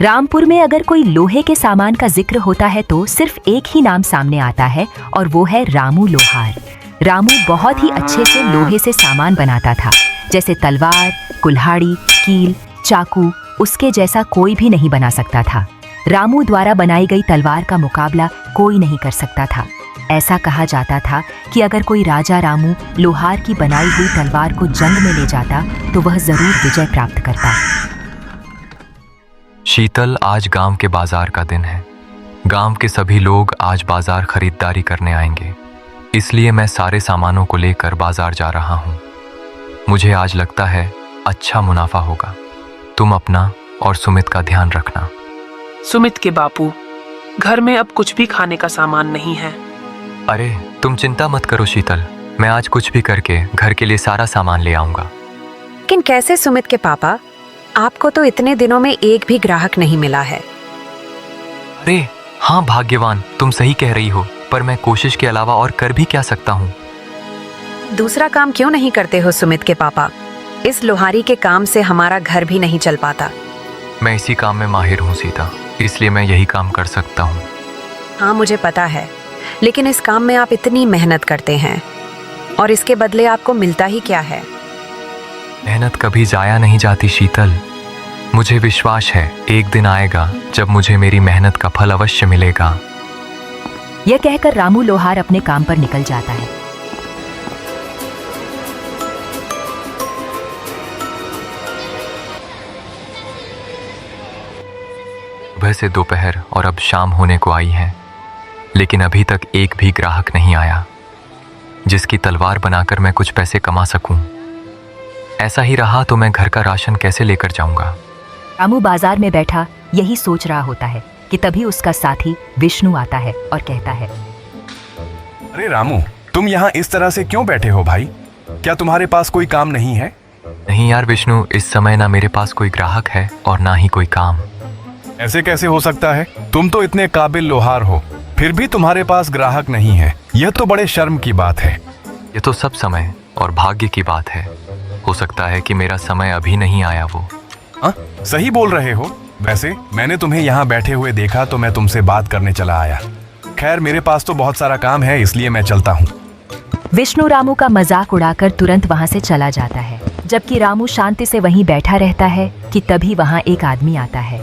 रामपुर में अगर कोई लोहे के सामान का जिक्र होता है तो सिर्फ एक ही नाम सामने आता है और वो है रामू लोहार। रामू बहुत ही अच्छे से लोहे से सामान बनाता था, जैसे तलवार, कुल्हाड़ी, कील, चाकू। उसके जैसा कोई भी नहीं बना सकता था। रामू द्वारा बनाई गई तलवार का मुकाबला कोई नहीं कर सकता था। ऐसा कहा जाता था कि अगर कोई राजा रामू लोहार की बनाई हुई तलवार को जंग में ले जाता तो वह जरूर विजय प्राप्त करता। शीतल, आज गांव के बाजार का दिन है। गांव के सभी लोग आज बाजार खरीदारी करने आएंगे, इसलिए मैं सारे सामानों को लेकर बाजार जा रहा हूं। मुझे आज लगता है अच्छा मुनाफा होगा। तुम अपना और सुमित का ध्यान रखना। सुमित के बापू, घर में अब कुछ भी खाने का सामान नहीं है। अरे तुम चिंता मत करो शीतल, मैं आज कुछ भी करके घर के लिए सारा सामान ले आऊंगा। लेकिन कैसे सुमित के पापा? आपको तो इतने दिनों में एक भी ग्राहक नहीं मिला है। अरे हाँ भाग्यवान, तुम सही कह रही हो, पर मैं कोशिश के अलावा और कर भी क्या सकता हूँ। दूसरा काम क्यों नहीं करते हो सुमित के पापा? इस लोहारी के काम से हमारा घर भी नहीं चल पाता। मैं इसी काम में माहिर हूँ सीता, इसलिए मैं यही काम कर सकता हूँ। हाँ मुझे पता है, लेकिन इस काम में आप इतनी मेहनत करते हैं और इसके बदले आपको मिलता ही क्या है? मेहनत कभी जाया नहीं जाती शीतल। मुझे विश्वास है एक दिन आएगा जब मुझे मेरी मेहनत का फल अवश्य मिलेगा। यह कहकर रामू लोहार अपने काम पर निकल जाता है। सुबह से दोपहर और अब शाम होने को आई है, लेकिन अभी तक एक भी ग्राहक नहीं आया जिसकी तलवार बनाकर मैं कुछ पैसे कमा सकूं। ऐसा ही रहा तो मैं घर का राशन कैसे लेकर जाऊंगा। रामू बाजार में बैठा यही सोच रहा होता है कि तभी उसका साथी विष्णु आता है और कहता है, अरे रामू, तुम यहाँ इस तरह से क्यों बैठे हो भाई? क्या तुम्हारे पास कोई काम नहीं है? नहीं यार विष्णु, इस समय ना मेरे पास कोई ग्राहक है और ना ही कोई काम। ऐसे कैसे हो सकता है? तुम तो इतने काबिल लोहार हो, फिर भी तुम्हारे पास ग्राहक नहीं है। यह तो बड़े शर्म की बात है। ये तो सब समय और भाग्य की बात है। हो सकता है कि मेरा समय अभी नहीं आया वो। सही बोल रहे हो। वैसे मैंने तुम्हें यहाँ बैठे हुए देखा तो मैं तुमसे बात करने चला आया। खैर मेरे पास तो बहुत सारा काम है, इसलिए मैं चलता हूँ। विष्णु रामू का मजाक उड़ाकर तुरंत वहां से चला जाता है, जबकि रामू शांति से वहीं बैठा रहता है कि तभी वहां एक आदमी आता है।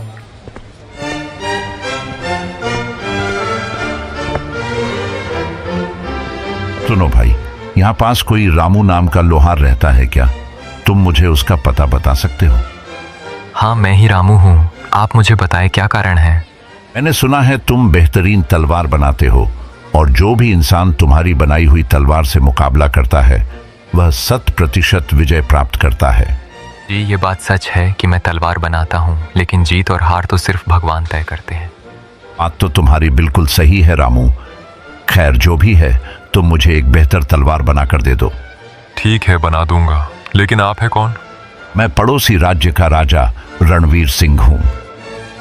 सुनो भाई, यहाँ पास कोई रामू नाम का लोहार रहता है क्या? तुम मुझे उसका पता बता सकते हो? हाँ मैं ही रामू हूँ, आप मुझे बताएं क्या कारण है। मैंने सुना है तुम बेहतरीन तलवार बनाते हो और जो भी इंसान तुम्हारी बनाई हुई तलवार से मुकाबला करता है वह 100% विजय प्राप्त करता है। जी ये बात सच है कि मैं तलवार बनाता हूँ, लेकिन जीत और हार तो सिर्फ भगवान तय करते हैं। बात तो तुम्हारी बिल्कुल सही है रामू। खैर जो भी है, तुम मुझे एक बेहतर तलवार बना कर दे दो। ठीक है बना दूंगा, लेकिन आप है कौन? मैं पड़ोसी राज्य का राजा रणवीर सिंह हूँ।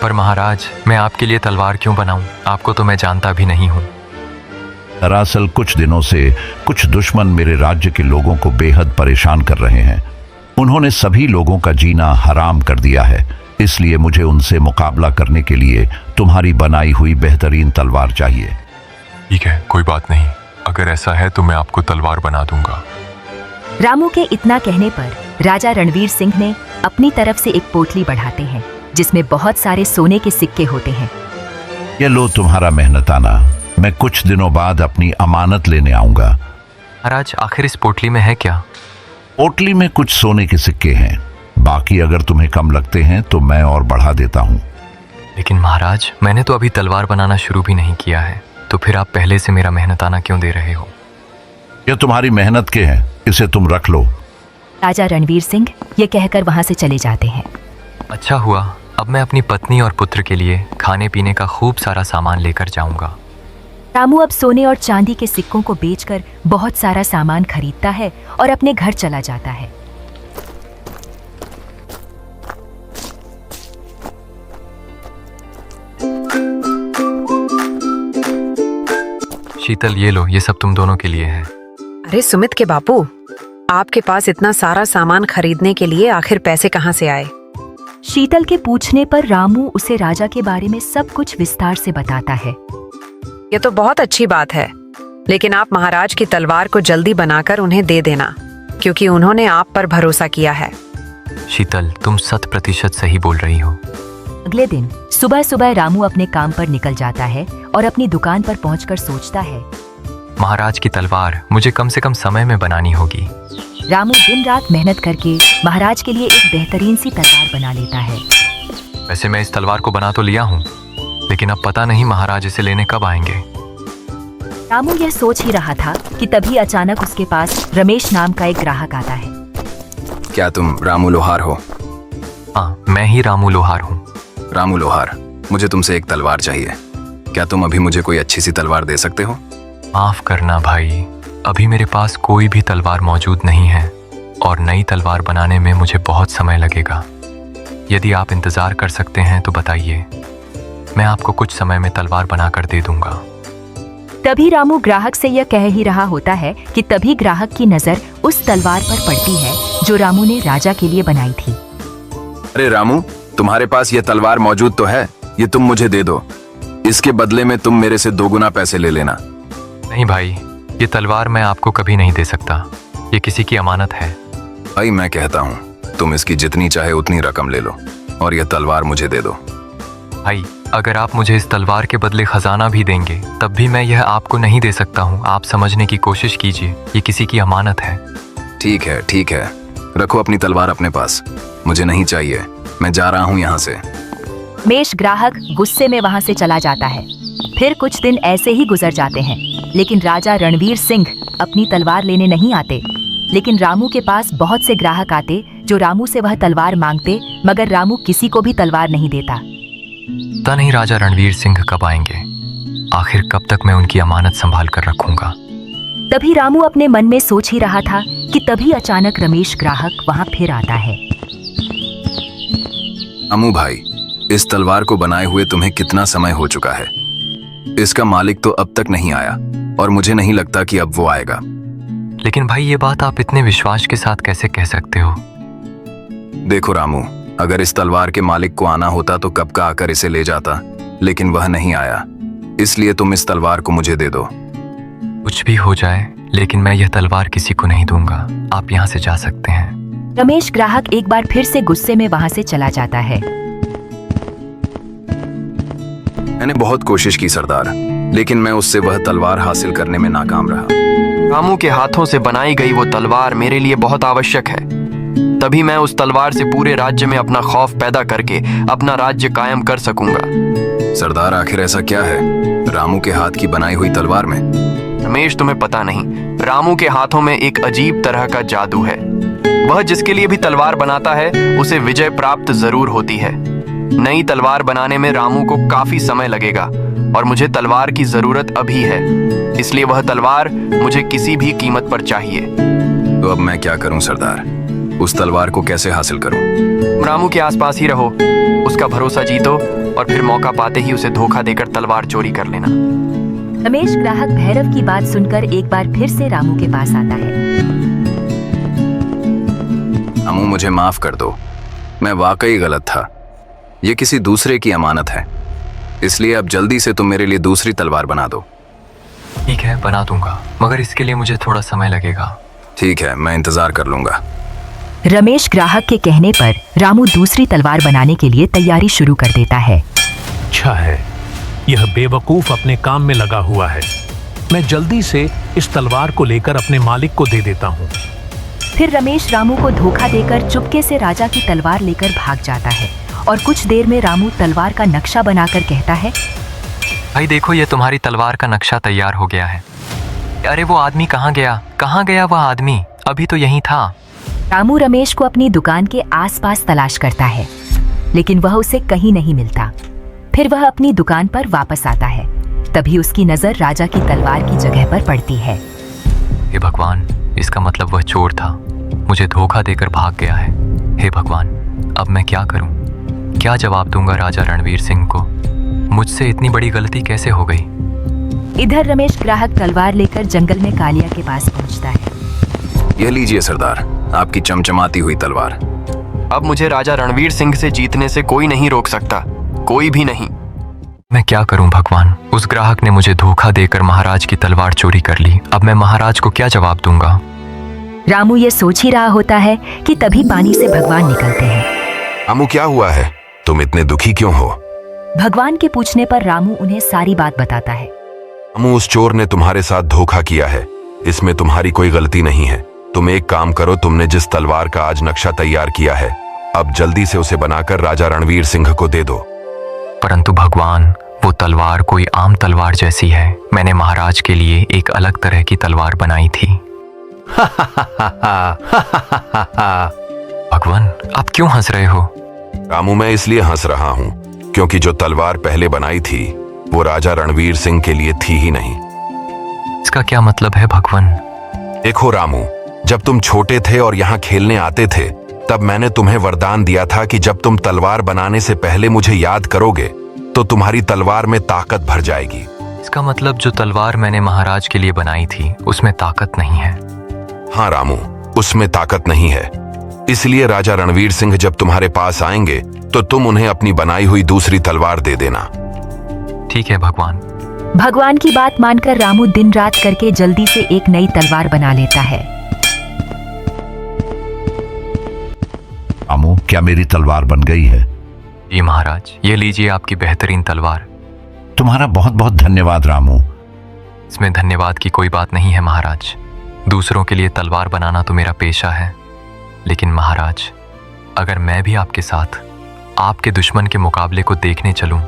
पर महाराज, मैं आपके लिए तलवार क्यों बनाऊं? आपको तो मैं जानता भी नहीं हूँ। दरअसल कुछ दिनों से कुछ दुश्मन मेरे राज्य के लोगों को बेहद परेशान कर रहे हैं। उन्होंने सभी लोगों का जीना हराम कर दिया है, इसलिए मुझे उनसे मुकाबला करने के लिए तुम्हारी बनाई हुई बेहतरीन तलवार चाहिए। ठीक है, कोई बात नहीं। अगर ऐसा है तो मैं आपको तलवार बना दूंगा। रामू के इतना कहने पर राजा रणवीर सिंह ने अपनी तरफ से एक पोटली बढ़ाते हैं जिसमें बहुत सारे सोने के सिक्के होते हैं। ये लो तुम्हारा मेहनताना। मैं कुछ दिनों बाद अपनी अमानत लेने आऊंगा। महाराज, आखिर इस पोटली में है क्या? पोटली में कुछ सोने के सिक्के हैं, बाकी अगर तुम्हें कम लगते हैं तो मैं और बढ़ा देता हूँ। लेकिन महाराज, मैंने तो अभी तलवार बनाना शुरू भी नहीं किया है, तो फिर आप पहले से मेरा मेहनताना क्यों दे रहे हो? ये तुम्हारी मेहनत के हैं, इसे तुम रख लो। राजा रणवीर सिंह ये कहकर वहां से चले जाते हैं। अच्छा हुआ, अब मैं अपनी पत्नी और पुत्र के लिए खाने पीने का खूब सारा सामान लेकर जाऊंगा। रामू अब सोने और चांदी के सिक्कों को बेचकर बहुत सारा सामान खरीदता है और अपने घर चला जाता है। शीतल ये लो, ये सब तुम दोनों के लिए है। अरे सुमित के बापू, आपके पास इतना सारा सामान खरीदने के लिए आखिर पैसे कहाँ से आए? शीतल के पूछने पर रामू उसे राजा के बारे में सब कुछ विस्तार से बताता है। ये तो बहुत अच्छी बात है, लेकिन आप महाराज की तलवार को जल्दी बनाकर उन्हें दे देना, क्योंकि उन्होंने आप पर भरोसा किया है। शीतल, तुम 100% सही बोल रही हो। अगले दिन सुबह सुबह रामू अपने काम पर निकल जाता है और अपनी दुकान पर पहुंचकर सोचता है, महाराज की तलवार मुझे कम से कम समय में बनानी होगी। रामू दिन रात मेहनत करके महाराज के लिए एक बेहतरीन सी तलवार बना लेता है। वैसे मैं इस तलवार को बना तो लिया हूँ, लेकिन अब पता नहीं महाराज इसे लेने कब आएंगे। रामू यह सोच ही रहा था कि तभी अचानक उसके पास रमेश नाम का एक ग्राहक आता है। क्या तुम रामू लोहार हो? हाँ, मैं ही रामू लोहार हूँ। रामू लोहार, मुझे तुमसे एक तलवार चाहिए। क्या तुम अभी मुझे कोई अच्छी सी तलवार दे सकते हो? माफ करना भाई, अभी मेरे पास कोई भी तलवार मौजूद नहीं है और नई तलवार बनाने में मुझे बहुत समय लगेगा। यदि आप इंतजार कर सकते हैं तो बताइए, मैं आपको कुछ समय में तलवार बनाकर दे दूंगा। तभी रामू ग्राहक से यह कह ही रहा होता है कि तभी ग्राहक की नजर उस तलवार पर पड़ती है जो रामू ने राजा के लिए बनाई थी। अरे रामू, तुम्हारे पास ये तलवार मौजूद तो है, ये तुम मुझे दे दो। इसके बदले में तुम मेरे से 2 गुना पैसे ले लेना। नहीं भाई, ये तलवार मैं आपको कभी नहीं दे सकता, ये किसी की अमानत है। भाई मैं कहता हूँ, तुम इसकी जितनी चाहे उतनी रकम ले लो और यह तलवार मुझे दे दो। भाई, अगर आप मुझे इस तलवार के बदले खजाना भी देंगे तब भी मैं यह आपको नहीं दे सकता हूँ। आप समझने की कोशिश कीजिए, ये किसी की अमानत है। ठीक है, ठीक है, रखो अपनी तलवार अपने पास, मुझे नहीं चाहिए, मैं जा रहा हूँ यहाँ से। रमेश ग्राहक गुस्से में वहां से चला जाता है। फिर कुछ दिन ऐसे ही गुजर जाते हैं, लेकिन राजा रणवीर सिंह अपनी तलवार लेने नहीं आते। लेकिन रामू के पास बहुत से ग्राहक आते जो रामू से वह तलवार मांगते, मगर रामू किसी को भी तलवार नहीं देता। पता नहीं राजा रणवीर सिंह कब आएंगे, आखिर कब तक मैं उनकी अमानत संभाल कर रखूंगा। तभी रामू अपने मन में सोच ही रहा था कि तभी अचानक रमेश ग्राहक वहां फिर आता है। रामू भाई, इस तलवार को बनाए हुए तुम्हें कितना समय हो चुका है? इसका मालिक तो अब तक नहीं आया और मुझे नहीं लगता कि अब वो आएगा। लेकिन भाई, ये बात आप इतने विश्वास के साथ कैसे कह सकते हो? देखो रामू, अगर इस तलवार के मालिक को आना होता तो कब का आकर इसे ले जाता, लेकिन वह नहीं आया, इसलिए तुम इस तलवार को मुझे दे दो। कुछ भी हो जाए, लेकिन मैं यह तलवार किसी को नहीं दूंगा। आप यहाँ से जा सकते हैं। रमेश ग्राहक एक बार फिर से गुस्से में वहां से चला जाता है। मैंने बहुत कोशिश की सरदार, लेकिन मैं उससे वह तलवार हासिल करने में नाकाम रहा। रामू के हाथों से बनाई गई वो तलवार मेरे लिए बहुत आवश्यक है, तभी मैं उस तलवार से पूरे राज्य में अपना खौफ पैदा करके अपना राज्य कायम कर सकूंगा। सरदार, आखिर ऐसा क्या है रामू के हाथ की बनाई हुई तलवार में? रमेश, तुम्हें पता नहीं, रामू के हाथों में एक अजीब तरह का जादू है। वह जिसके लिए भी तलवार बनाता है उसे विजय प्राप्त जरूर होती है। नई तलवार बनाने में रामू को काफी समय लगेगा और मुझे तलवार की जरूरत अभी है, इसलिए वह तलवार मुझे किसी भी कीमत पर चाहिए। तो अब मैं क्या करूं सरदार? उस तलवार को कैसे हासिल करूं? रामू के आसपास ही रहो, उसका भरोसा जीतो और फिर मौका पाते ही उसे धोखा देकर तलवार चोरी कर लेना। रमेश ग्राहक भैरव की बात सुनकर एक बार फिर से रामू के पास आता है। रामू, मुझे माफ कर दो, मैं वाकई गलत था। ये किसी दूसरे की अमानत है, इसलिए अब जल्दी से तुम मेरे लिए दूसरी तलवार बना दो। ठीक है, बना दूंगा, मगर इसके लिए मुझे थोड़ा समय लगेगा। ठीक है, मैं इंतजार कर लूंगा। रमेश ग्राहक के कहने पर रामू दूसरी तलवार बनाने के लिए तैयारी शुरू कर देता है। अच्छा है, यह बेवकूफ अपने काम में लगा हुआ है। मैं जल्दी से इस तलवार को लेकर अपने मालिक को दे देता हूँ। फिर रमेश रामू को धोखा देकर चुपके से राजा की तलवार लेकर भाग जाता है और कुछ देर में रामू तलवार का नक्शा बनाकर कहता है, भाई देखो, ये तुम्हारी तलवार का नक्शा तैयार हो गया है। अरे वो आदमी कहाँ गया? कहाँ गया वह आदमी? अभी तो यहीं था। रामू रमेश को अपनी दुकान के आसपास तलाश करता है, लेकिन वह उसे कहीं नहीं मिलता। फिर वह अपनी दुकान पर वापस आता है। तभी उसकी नजर राजा की तलवार की जगह पर पड़ती है। हे भगवान, इसका मतलब वह चोर था, मुझे धोखा देकर भाग गया है। हे भगवान, अब मैं क्या करूं? क्या जवाब दूंगा राजा रणवीर सिंह को? मुझसे इतनी बड़ी गलती कैसे हो गई? इधर रमेश ग्राहक तलवार लेकर जंगल में कालिया के पास पहुंचता है। यह लीजिए सरदार, आपकी चमचमाती हुई तलवार। अब मुझे राजा रणवीर सिंह से जीतने से कोई नहीं रोक सकता, कोई भी नहीं। मैं क्या करूं भगवान? उस ग्राहक ने मुझे धोखा देकर महाराज की तलवार चोरी कर ली। अब मैं महाराज को क्या जवाब दूंगा? रामू ये सोच ही रहा होता है कि तभी पानी से भगवान निकलते हैं। रामू, क्या हुआ है? तुम इतने दुखी क्यों हो? भगवान के पूछने पर रामू उन्हें सारी बात बताता है। रामू, उस चोर ने तुम्हारे साथ धोखा किया है, इसमें तुम्हारी कोई गलती नहीं है। तुम एक काम करो, तुमने जिस तलवार का आज नक्शा तैयार किया है, अब जल्दी से उसे बनाकर राजा रणवीर सिंह को दे दो। परंतु भगवान, वो तलवार कोई आम तलवार जैसी है। मैंने महाराज के लिए एक अलग तरह की तलवार बनाई थी। भगवान, आप क्यों हंस रहे हो? रामू, मैं इसलिए हंस रहा हूँ क्योंकि जो तलवार पहले बनाई थी वो राजा रणवीर सिंह के लिए थी ही नहीं। इसका क्या मतलब है भगवान? देखो रामू, जब तुम छोटे थे और यहाँ खेलने आते थे, तब मैंने तुम्हें वरदान दिया था कि जब तुम तलवार बनाने से पहले मुझे याद करोगे तो तुम्हारी तलवार में ताकत भर जाएगी। इसका मतलब जो तलवार मैंने महाराज के लिए बनाई थी उसमें ताकत नहीं है? हाँ रामू, उसमें ताकत नहीं है। इसलिए राजा रणवीर सिंह जब तुम्हारे पास आएंगे तो तुम उन्हें अपनी बनाई हुई दूसरी तलवार दे देना। ठीक है भगवान। भगवान की बात मानकर रामू दिन रात करके जल्दी से एक नई तलवार बना लेता है। रामू, क्या मेरी तलवार बन गई है? जी महाराज, ये लीजिए आपकी बेहतरीन तलवार। तुम्हारा बहुत बहुत धन्यवाद रामू। इसमें धन्यवाद की कोई बात नहीं है महाराज। दूसरों के लिए तलवार बनाना तो मेरा पेशा है। लेकिन महाराज, अगर मैं भी आपके साथ आपके दुश्मन के मुकाबले को देखने चलूं,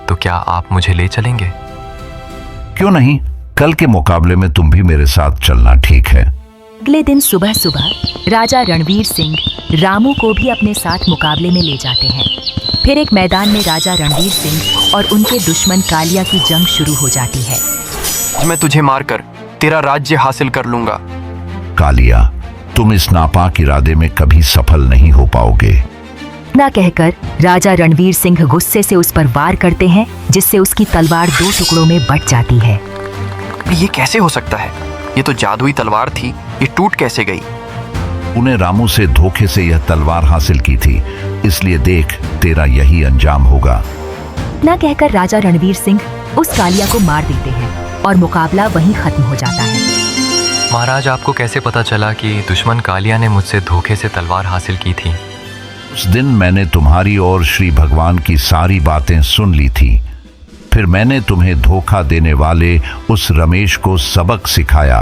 तो क्या आप मुझे ले चलेंगे? क्यों नहीं, कल के मुकाबले में तुम भी मेरे साथ चलना, ठीक है? अगले दिन सुबह सुबह राजा रणवीर सिंह रामू को भी अपने साथ मुकाबले में ले जाते हैं। फिर एक मैदान में राजा रणवीर सिंह और उनके दुश्मन कालिया की जंग शुरू हो जाती है। मैं तुझे मारकर तेरा राज्य हासिल कर लूंगा। कालिया, तुम इस नापाक इरादे में कभी सफल नहीं हो पाओगे। ना कहकर राजा रणवीर सिंह गुस्से से उस पर वार करते हैं, जिससे उसकी तलवार 2 टुकड़ों में बट जाती है। ये कैसे हो सकता है? ये तो जादुई तलवार थी, ये टूट कैसे गई? उन्हें रामू से धोखे से यह तलवार हासिल की थी, इसलिए देख, तेरा यही अंजाम होगा। ना कहकर राजा रणवीर सिंह उस कालिया को मार देते हैं और मुकाबला वहीं खत्म हो जाता है। महाराज, आपको कैसे पता चला कि दुश्मन कालिया ने मुझसे धोखे से तलवार हासिल की थी? उस दिन मैंने तुम्हारी और श्री भगवान की सारी बातें सुन ली थी। फिर मैंने तुम्हें धोखा देने वाले उस रमेश को सबक सिखाया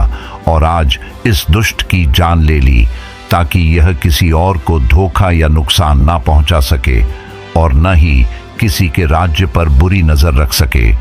और आज इस दुष्ट की जान ले ली, ताकि यह किसी और को धोखा या नुकसान ना पहुंचा सके और न ही किसी के राज्य पर बुरी नजर रख सके।